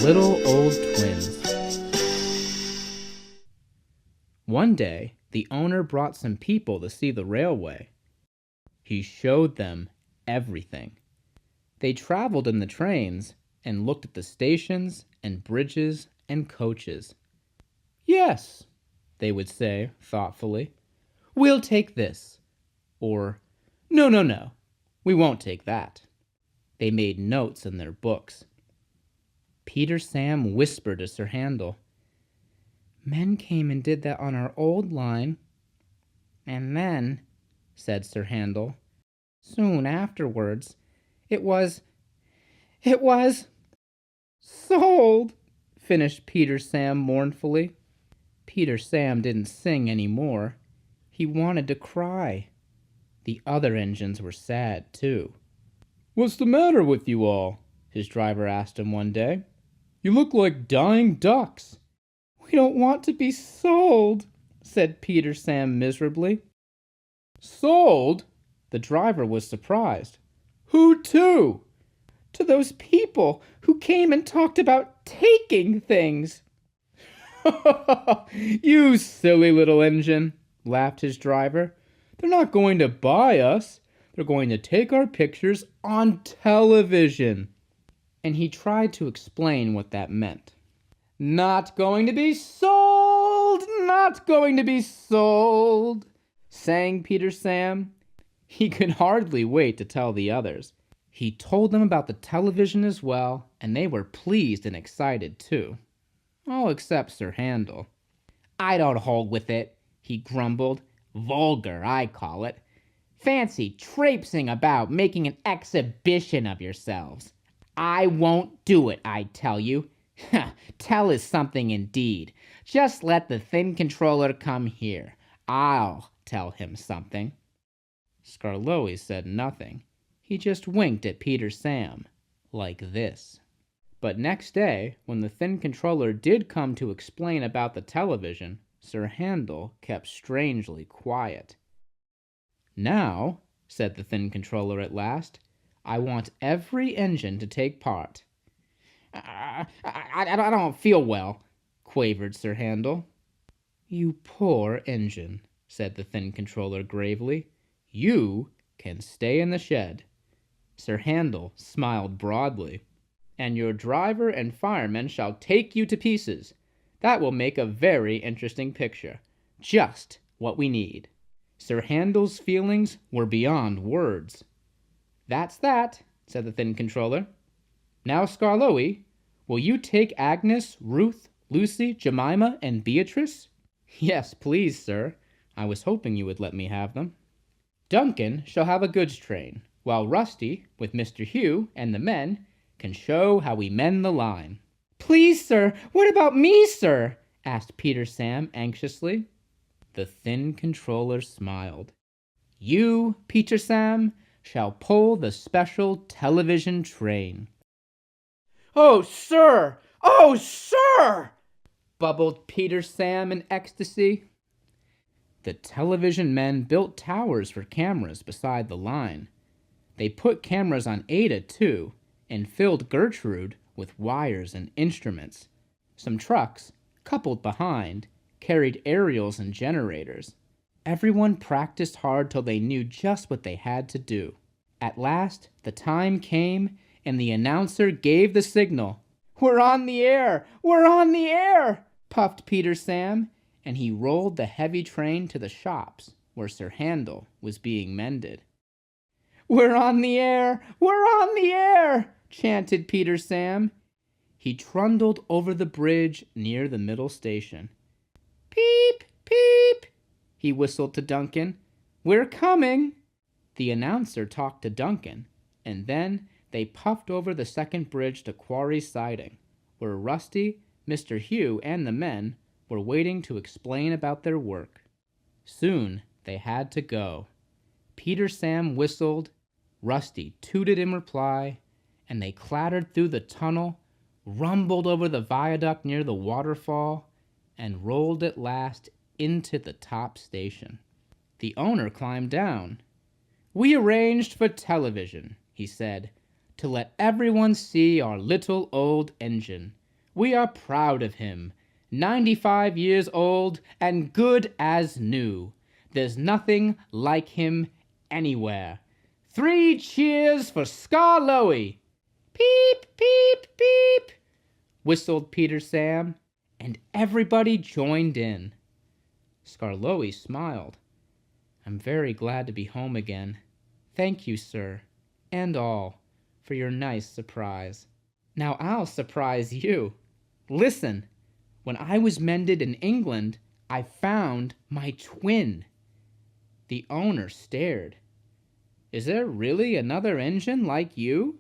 Little Old Twins. One day, the owner brought some people to see the railway. He showed them everything. They traveled in the trains and looked at the stations and bridges and coaches. "Yes," they would say thoughtfully, "we'll take this." Or, No, we won't take that." They made notes in their books. Peter Sam whispered to Sir Handel, "Men came and did that on our old line." "And then," said Sir Handel, "soon afterwards, it was sold," finished Peter Sam mournfully. Peter Sam didn't sing any more. He wanted to cry. The other engines were sad, too. "What's the matter with you all?" his driver asked him one day. "You look like dying ducks." "We don't want to be sold," said Peter Sam miserably. "Sold?" The driver was surprised. "Who to?" "To those people who came and talked about taking things." "You silly little engine," laughed his driver. "They're not going to buy us. They're going to take our pictures on television." And he tried to explain what that meant. "Not going to be sold, not going to be sold," sang Peter Sam. He could hardly wait to tell the others. He told them about the television as well, and they were pleased and excited too. All except Sir Handel. "I don't hold with it," he grumbled. "Vulgar, I call it. Fancy traipsing about making an exhibition of yourselves. I won't do it, I tell you." "Tell is something indeed. Just let the thin controller come here. I'll tell him something." Skarloey said nothing. He just winked at Peter Sam, like this. But next day, when the thin controller did come to explain about the television, Sir Handel kept strangely quiet. "Now," said the thin controller at last, "I want every engine to take part." I don't feel well," quavered Sir Handel. "You poor engine," said the thin controller gravely. "You can stay in the shed." Sir Handel smiled broadly. "And your driver and fireman shall take you to pieces. That will make a very interesting picture. Just what we need." Sir Handel's feelings were beyond words. "That's that," said the thin controller. "Now, Skarloey, will you take Agnes, Ruth, Lucy, Jemima, and Beatrice?" "Yes, please, sir. I was hoping you would let me have them." "Duncan shall have a goods train, while Rusty, with Mr. Hugh and the men, can show how we mend the line." "Please, sir, what about me, sir?" asked Peter Sam anxiously. The thin controller smiled. "You, Peter Sam, shall pull the special television train." "Oh, sir! Oh, sir!" bubbled Peter Sam in ecstasy. The television men built towers for cameras beside the line. They put cameras on Ada, too, and filled Gertrude with wires and instruments. Some trucks, coupled behind, carried aerials and generators. Everyone practiced hard till they knew just what they had to do. At last, the time came, and the announcer gave the signal. "We're on the air! We're on the air!" puffed Peter Sam, and he rolled the heavy train to the shops where Sir Handel was being mended. "We're on the air! We're on the air!" chanted Peter Sam. He trundled over the bridge near the middle station. "Peep, peep," he whistled to Duncan. "We're coming." The announcer talked to Duncan, and then they puffed over the second bridge to Quarry Siding, where Rusty, Mr. Hugh, and the men were waiting to explain about their work. Soon they had to go. Peter Sam whistled, Rusty tooted in reply, and they clattered through the tunnel, rumbled over the viaduct near the waterfall, and rolled at last into the top station. The owner climbed down. "We arranged for television," he said, "to let everyone see our little old engine. We are proud of him. 95 years old and good as new. There's nothing like him anywhere. 3 cheers for Skarloey! Peep, peep, peep, whistled Peter Sam, and everybody joined in. Skarloey smiled. I'm very glad to be home again. Thank you, sir, and all, for your nice surprise. Now I'll surprise you. Listen, when I was mended in England, I found my twin. The owner stared. Is there really another engine like you?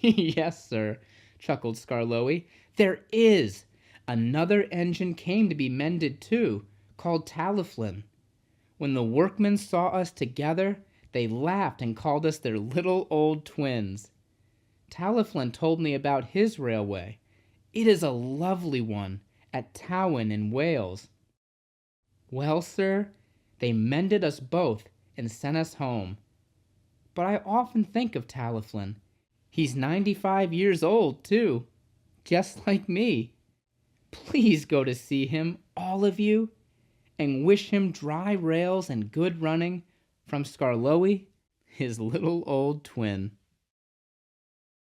Yes, sir, chuckled Skarloey. There is. Another engine came to be mended too, called Talyllyn. When the workmen saw us together, they laughed and called us their little old twins. Talyllyn told me about his railway. It is a lovely one at Talyllyn in Wales. Well, sir, they mended us both and sent us home. But I often think of Talyllyn. He's 95 years old, too, just like me. Please go to see him, all of you, and wish him dry rails and good running from Skarloey, his little old twin.